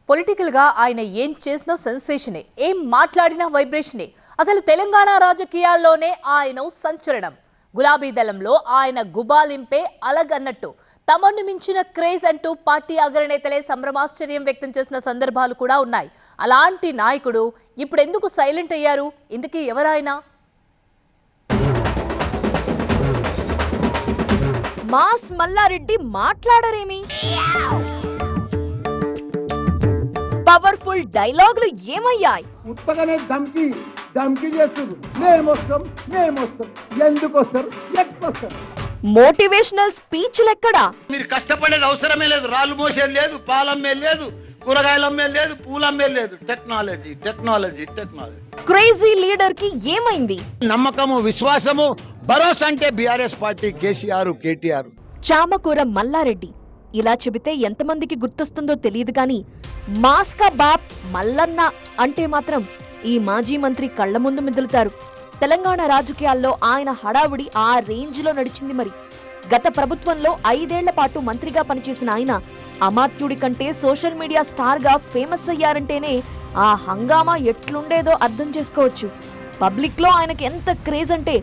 Political గా ఆయన ఏం చేసినా సెన్సేషనే, ఏం మాట్లాడినా వైబ్రేషనే. అసలు తెలంగాణ రాజకీయాల్లోనే ఆయన సంచలనం. గులాబీ దళంలో ఆయన గుబాలింపే అలగన్నట్టు తమను మించిన క్రేజ్ అంటూ పార్టీ అగ్రనేతలే సంభ్రమాశ్చర్యం వ్యక్తం చేసిన సందర్భాలు కూడా ఉన్నాయి. అలాంటి నాయకుడు ఇప్పుడు ఎందుకు సైలెంట్ అయ్యారు? ఇందుకీ ఎవరైనా? మాస్ మల్లారెడ్డి మాట్లాడరేమి? పవర్ఫుల్ డైలాగులు ఏమయ్యాయి? ఉత్తగానే ధమ్కి చేస్తారు. మేము వస్తాం ఎందుకు వస్తారు, ఎట్లా వస్తారు? మోటివేషనల్ స్పీచ్లు ఎక్కడా? మీరు కష్టపడేది అవసరమే లేదు. రాళ్ళు మోసేది లేదు, పాలమ్మే లేదు, కూరగాయలు అమ్మే లేదు, పూలు అమ్మే లేదు. Technology technology technology. Crazy leader కి ఏమైంది? నమ్మకము, విశ్వాసము, భరోసా అంటే బీఆర్ఎస్ పార్టీ, కేసీఆర్, కేటీఆర్. చామకూర మల్లారెడ్డి ఇలా చెబితే ఎంతమందికి గుర్తొస్తుందో తెలియదు గాని మాస్కా బాప్ మల్లన్న అంటే మాత్రం ఈ మాజీ మంత్రి కళ్ల ముందు మిదులుతారు. తెలంగాణ రాజకీయాల్లో ఆయన హడావుడి ఆ రేంజ్ లో నడిచింది. మరి గత ప్రభుత్వంలో 5 ఏళ్ల పాటు మంత్రిగా పనిచేసిన ఆయన అమాత్యుడి కంటే సోషల్ మీడియా స్టార్ గా ఫేమస్ అయ్యారంటేనే ఆ హంగామా ఎట్లుండేదో అర్థం చేసుకోవచ్చు. పబ్లిక్ లో ఆయనకి ఎంత క్రేజ్ అంటే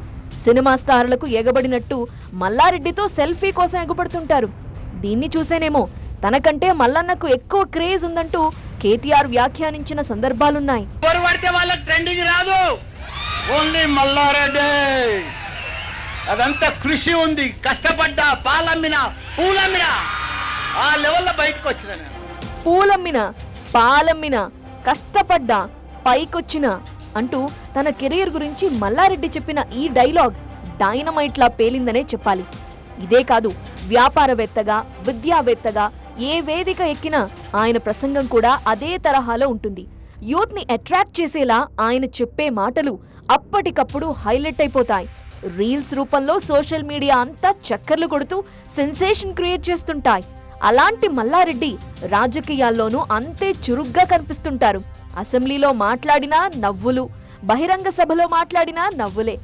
సినిమా స్టార్లకు ఎగబడినట్టు మల్లారెడ్డితో సెల్ఫీ కోసం ఎగబడుతుంటారు. దీన్ని చూసేనేమో తనకంటే మల్లన్నకు ఎక్కువ క్రేజ్ ఉందంటూ కేటీఆర్ వ్యాఖ్యానించిన సందర్భాలున్నాయి. ఎవరు పడితే వాళ్ళకి ట్రెండింగ్ రాదు, ఓన్లీ మల్లారెడ్డి. అదంతా కృషి ఉంది, కష్టపడ్డా, పాలమ్మినా, పూలమ్మినా, ఆ లెవెల్లో బయటకు వచ్చిన నేను. పూలమ్మినా, పాలమ్మినా, కష్టపడ్డా, పైకొచ్చిన అంటూ తన కెరీర్ గురించి మల్లారెడ్డి చెప్పిన ఈ డైలాగ్ డైనమైట్ లా పేలిందనే చెప్పాలి. ఇదే కాదు, వ్యాపారవేత్తగా, విద్యావేత్తగా ఏ వేదిక ఎక్కినా ఆయన ప్రసంగం కూడా అదే తరహాలో ఉంటుంది. యూత్ ని అట్రాక్ట్ చేసేలా ఆయన చెప్పే మాటలు అప్పటికప్పుడు హైలైట్ అయిపోతాయి. రీల్స్ రూపంలో సోషల్ మీడియా అంతా చక్కర్లు కొడుతూ సెన్సేషన్ క్రియేట్ చేస్తుంటాయి. అలాంటి మల్లారెడ్డి రాజకీయాల్లోనూ అంతే చురుగ్గా కనిపిస్తుంటారు. అసెంబ్లీలో మాట్లాడినా నవ్వులు, బహిరంగ సభలో మాట్లాడినా నవ్వులే.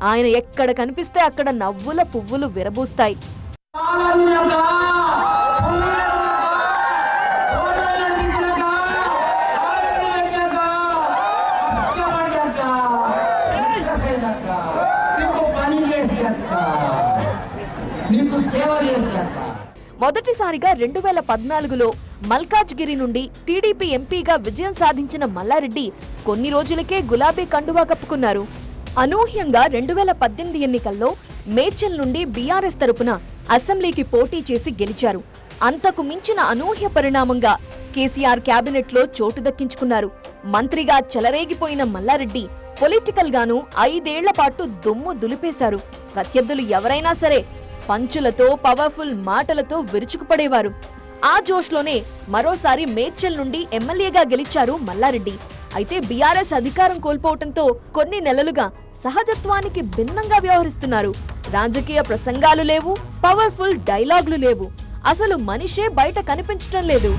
ఆయన ఎక్కడ కనిపిస్తే అక్కడ నవ్వుల పువ్వులు విరబూస్తాయి. మొదటిసారిగా 2014లో మల్కాజ్గిరి నుండి టీడీపీ ఎంపీగా విజయం సాధించిన మల్లారెడ్డి కొన్ని రోజులకే గులాబీ కండువా కప్పుకున్నారు. అనూహ్యంగా 2018 ఎన్నికల్లో మేడ్చల్ నుండి బీఆర్ఎస్ తరపున అసెంబ్లీకి పోటీ చేసి గెలిచారు. అంతకు మించిన అనూహ్య పరిణామంగా కేసీఆర్ క్యాబినెట్ లో చోటు దక్కించుకున్నారు. మంత్రిగా చెలరేగిపోయిన మల్లారెడ్డి పొలిటికల్ గాను 5 ఏళ్ల పాటు దుమ్ము దులిపేశారు. ప్రత్యర్థులు ఎవరైనా సరే పంచులతో, పవర్ఫుల్ మాటలతో విరుచుకుపడేవారు. ఆ జోష్లోనే మరోసారి మేడ్చల్ నుండి ఎమ్మెల్యేగా గెలిచారు మల్లారెడ్డి. అయితే బీఆర్ఎస్ అధికారం కోల్పోవటంతో కొన్ని నెలలుగా సహజత్వానికి భిన్నంగా వ్యవహరిస్తున్నారు. రాజకీయ ప్రసంగాలు లేవు, పవర్ఫుల్ డైలాగులు లేవు, అసలు మనిషే బయట కనిపించటం లేదు.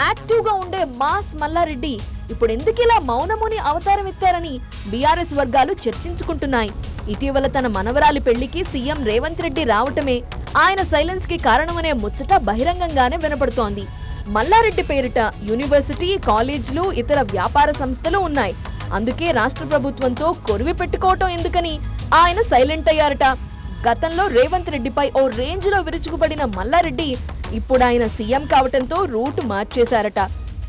యాక్టివ్ గా ఉండే మాస్ మల్లారెడ్డి ఇప్పుడు ఎందుకిలా మౌనముని అవతారం ఎత్తారని బీఆర్ఎస్ వర్గాలు చర్చించుకుంటున్నాయి. ఇటీవల తన మనవరాలి పెళ్లికి సీఎం రేవంత్ రెడ్డి రావటమే ఆయన సైలెన్స్ కి కారణమనే ముచ్చట బహిరంగంగానే వినపడుతోంది. మల్లారెడ్డి పేరిట యూనివర్సిటీ, కాలేజీలు, ఇతర వ్యాపార సంస్థలు ఉన్నాయి. అందుకే రాష్ట్ర ప్రభుత్వంతో కొరివి పెట్టుకోవటం ఎందుకని ఆయన సైలెంట్ అయ్యారట. గతంలో రేవంత్ రెడ్డిపై ఓ రేంజ్ లో విరుచుకుపడిన మల్లారెడ్డి ఇప్పుడు ఆయన సీఎం కావటంతో రూట్ మార్చేశారట.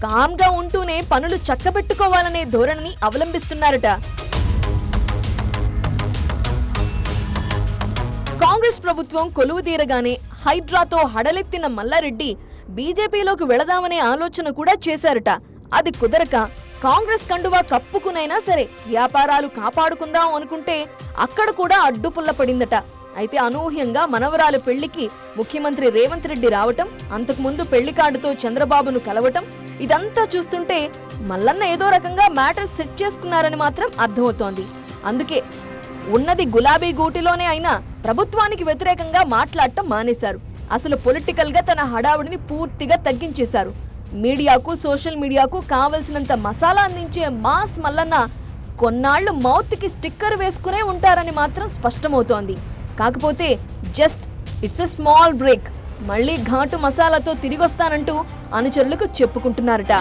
కామ్గా ఉంటూనే పనులు చక్కబెట్టుకోవాలనే ధోరణిని అవలంబిస్తున్నారట. కాంగ్రెస్ ప్రభుత్వం కొలువుదీరగానే హైడ్రాతో హడలెత్తిన మల్లారెడ్డి బీజేపీలోకి వెళదామనే ఆలోచన కూడా చేశారట. అది కుదరక కాంగ్రెస్ కండువా కప్పుకునైనా సరే వ్యాపారాలు కాపాడుకుందాం అనుకుంటే అక్కడ కూడా అడ్డుపుల్ల పడిందట. అయితే అనూహ్యంగా మనవరాలు పెళ్లికి ముఖ్యమంత్రి రేవంత్ రెడ్డి రావటం, అంతకుముందు పెళ్లి కార్డుతో చంద్రబాబును కలవటం, ఇదంతా చూస్తుంటే మల్లన్న ఏదో రకంగా మ్యాటర్ సెట్ చేసుకున్నారని మాత్రం అర్థమవుతోంది. అందుకే ఉన్నది గులాబీ గూటిలోనే అయినా ప్రభుత్వానికి వ్యతిరేకంగా మాట్లాడటం మానేశారు. అసలు పొలిటికల్ గా తన హడావుడిని పూర్తిగా తగ్గించేశారు. మీడియాకు, సోషల్ మీడియాకు కావలసినంత మసాలా అందించే మాస్ మల్లన్న కొన్నాళ్లు మౌత్ కి స్టిక్కర్ వేసుకునే ఉంటారని మాత్రం స్పష్టమవుతోంది. కాకపోతే just it's a small break, మళ్ళీ ఘాటు మసాలాతో తిరిగొస్తానంటూ అనుచరులకు చెప్పుకుంటున్నారట.